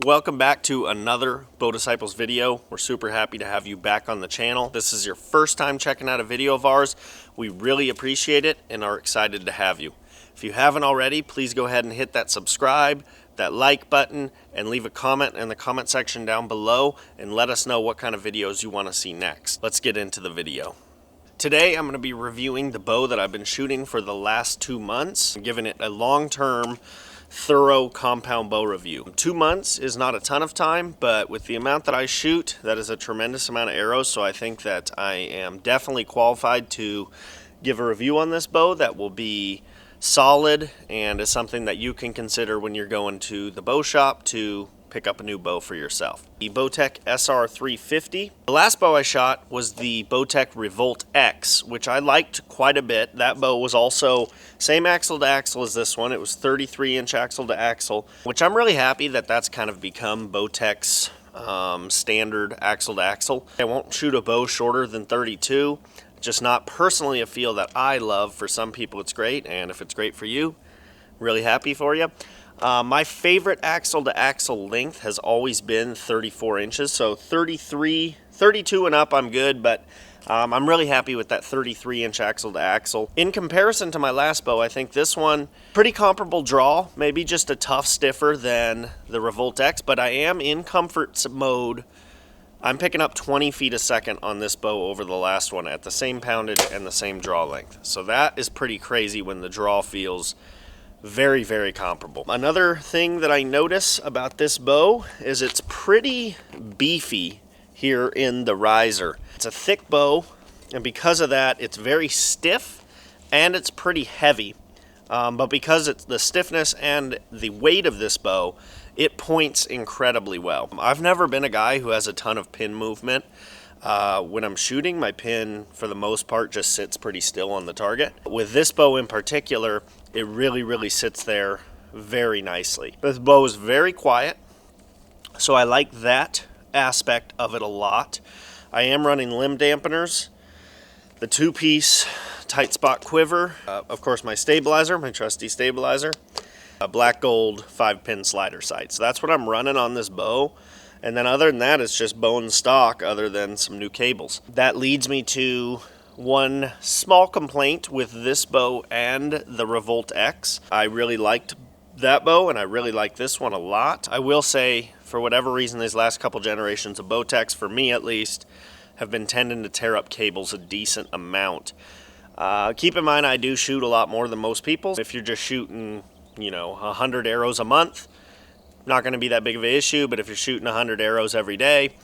Welcome back to another Bowdisciples video. We're super happy to have you back on the channel. This is your first time checking out a video of ours. We really appreciate it and are excited to have you. If you haven't already, please go ahead and hit that subscribe, that like button, and leave a comment in the comment section down below and let us know what kind of videos you want to see next. Let's get into the video. Today I'm going to be reviewing the bow that I've been shooting for the last 2 months, giving it a long-term thorough compound bow review. 2 months is not a ton of time, but with the amount that I shoot, that is a tremendous amount of arrows, so I think that I am definitely qualified to give a review on this bow that will be solid and is something that you can consider when you're going to the bow shop to pick up a new bow for yourself. The Bowtech SR350. The last bow I shot was the Bowtech Revolt X, which I liked quite a bit. That bow was also same axle to axle as this one. It was 33-inch axle to axle, which I'm really happy that that's kind of become Bowtech's standard axle to axle. I won't shoot a bow shorter than 32. Just not personally a feel that I love. For some people it's great, and if it's great for you, really happy for you. My favorite axle to axle length has always been 34 inches, so 33, 32 and up I'm good, but I'm really happy with that 33-inch axle to axle. In comparison to my last bow, I think this one, pretty comparable draw, maybe just a tough stiffer than the Revolt X, but I am in comfort mode. I'm picking up 20 feet a second on this bow over the last one at the same poundage and the same draw length. So that is pretty crazy when the draw feels very, very comparable. Another thing that I notice about this bow is it's pretty beefy here in the riser. It's a thick bow, and because of that, it's very stiff and it's pretty heavy. But because it's the stiffness and the weight of this bow, it points incredibly well. I've never been a guy who has a ton of pin movement. When I'm shooting, my pin, for the most part, just sits pretty still on the target. With this bow in particular, it really sits there very nicely. This bow is very quiet, so I like that aspect of it a lot. I am running limb dampeners, the 2-piece tight spot quiver, of course my stabilizer, my trusty stabilizer, a black gold 5-pin slider sight. So that's what I'm running on this bow. And then other than that, it's just bone stock other than some new cables. That leads me to one small complaint with this bow and the Revolt X. I really liked that bow and I really like this one a lot. I will say, for whatever reason, these last couple generations of Bowtechs, for me at least, have been tending to tear up cables a decent amount. Keep in mind, I do shoot a lot more than most people. If you're just shooting, 100 arrows a month, not going to be that big of an issue, but if you're shooting 100 arrows every day,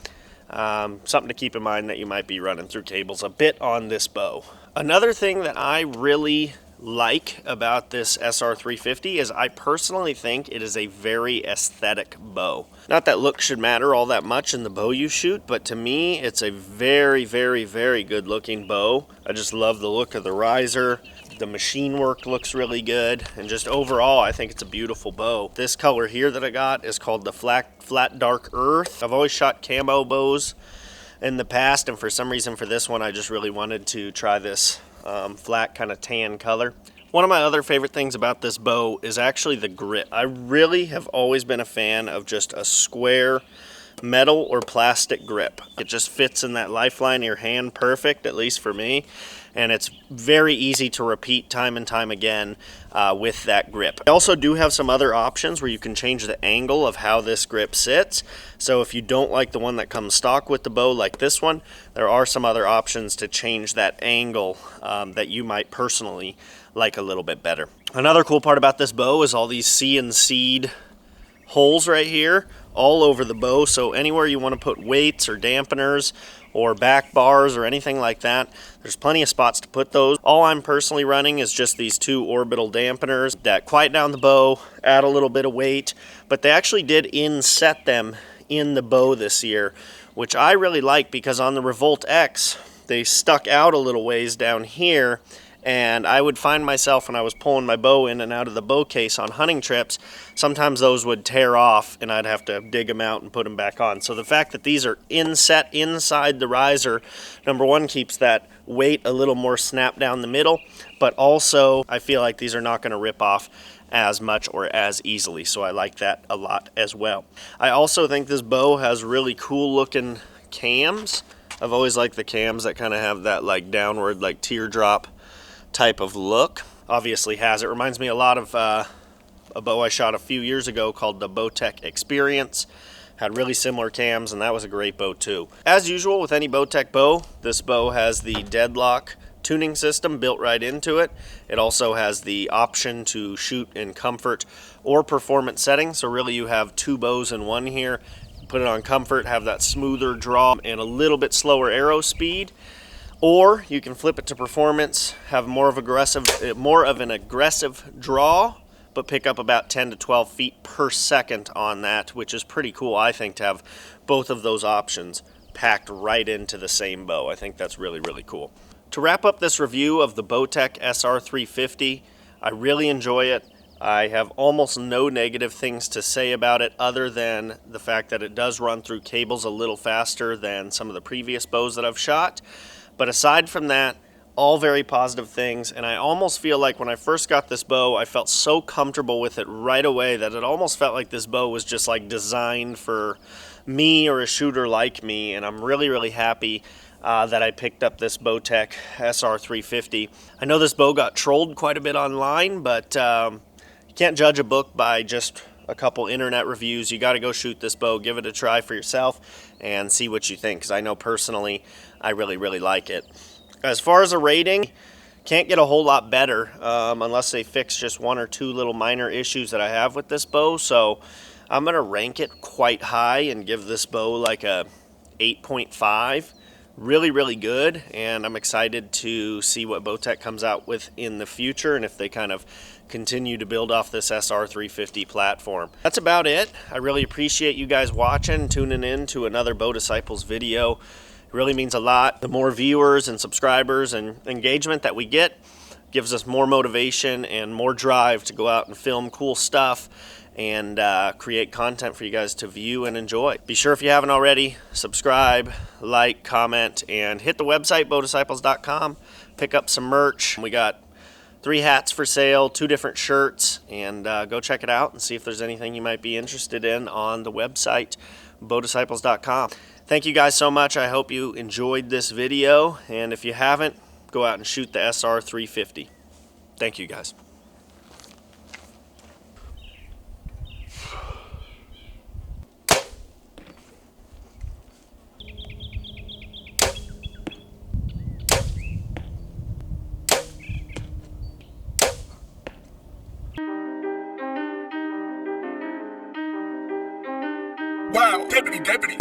something to keep in mind that you might be running through cables a bit on this bow. Another thing that I really like about this SR350 is I personally think it is a very aesthetic bow. Not that look should matter all that much in the bow you shoot, but to me it's a very good looking bow. I just love the look of the riser. The machine work looks really good, and just overall I think it's a beautiful bow. This color here that I got is called the flat dark earth. I've always shot camo bows in the past, and for some reason for this one I just really wanted to try this flat kind of tan color. One of my other favorite things about this bow is actually the grip. I really have always been a fan of just a square metal or plastic grip. It just fits in that lifeline of your hand perfect, at least for me, and it's very easy to repeat time and time again with that grip. I also do have some other options where you can change the angle of how this grip sits. So if you don't like the one that comes stock with the bow like this one, there are some other options to change that angle that you might personally like a little bit better. Another cool part about this bow is all these CNC'd holes right here all over the bow, so anywhere you want to put weights or dampeners or back bars or anything like that, there's plenty of spots to put those. All I'm personally running is just these 2 orbital dampeners that quiet down the bow, add a little bit of weight, but they actually did inset them in the bow this year, which I really like, because on the Revolt X they stuck out a little ways down here, and I would find myself when I was pulling my bow in and out of the bow case on hunting trips, sometimes those would tear off and I'd have to dig them out and put them back on. So the fact that these are inset inside the riser, number one, keeps that weight a little more snap down the middle, but also I feel like these are not going to rip off as much or as easily, so I like that a lot as well. I also think this bow has really cool looking cams. I've always liked the cams that kind of have that like downward like teardrop type of look. Obviously has it. Reminds me a lot of a bow I shot a few years ago called the Bowtech Experience. Had really similar cams, and that was a great bow too. As usual with any Bowtech bow, this bow has the deadlock tuning system built right into it. It also has the option to shoot in comfort or performance settings, so really you have two bows in one here. Put it on comfort, have that smoother draw and a little bit slower arrow speed, or you can flip it to performance, have more of an aggressive draw, but pick up about 10 to 12 feet per second on that, which is pretty cool, I think, to have both of those options packed right into the same bow. I think that's really, really cool. To wrap up this review of the Bowtech SR350, I really enjoy it. I have almost no negative things to say about it other than the fact that it does run through cables a little faster than some of the previous bows that I've shot. But aside from that, all very positive things, and I almost feel like when I first got this bow, I felt so comfortable with it right away that it almost felt like this bow was just like designed for me or a shooter like me, and I'm really, really happy that I picked up this Bowtech SR350. I know this bow got trolled quite a bit online, but you can't judge a book by just a couple internet reviews. You got to go shoot this bow, give it a try for yourself, and see what you think, because I know personally I really, really like it. As far as a rating, can't get a whole lot better unless they fix just one or two little minor issues that I have with this bow, so I'm going to rank it quite high and give this bow like a 8.5. Really, really good, and I'm excited to see what Bowtech comes out with in the future and if they kind of continue to build off this SR350 platform. That's about it. I really appreciate you guys watching, tuning in to another Bow Disciples video. It really means a lot. The more viewers and subscribers and engagement that we get gives us more motivation and more drive to go out and film cool stuff and create content for you guys to view and enjoy. Be sure, if you haven't already, subscribe, like, comment, and hit the website, bowdisciples.com. Pick up some merch. We got 3 hats for sale, 2 different shirts, and go check it out and see if there's anything you might be interested in on the website, bowdisciples.com. Thank you guys so much. I hope you enjoyed this video, and if you haven't, go out and shoot the SR350. Thank you guys. Wow, deputy.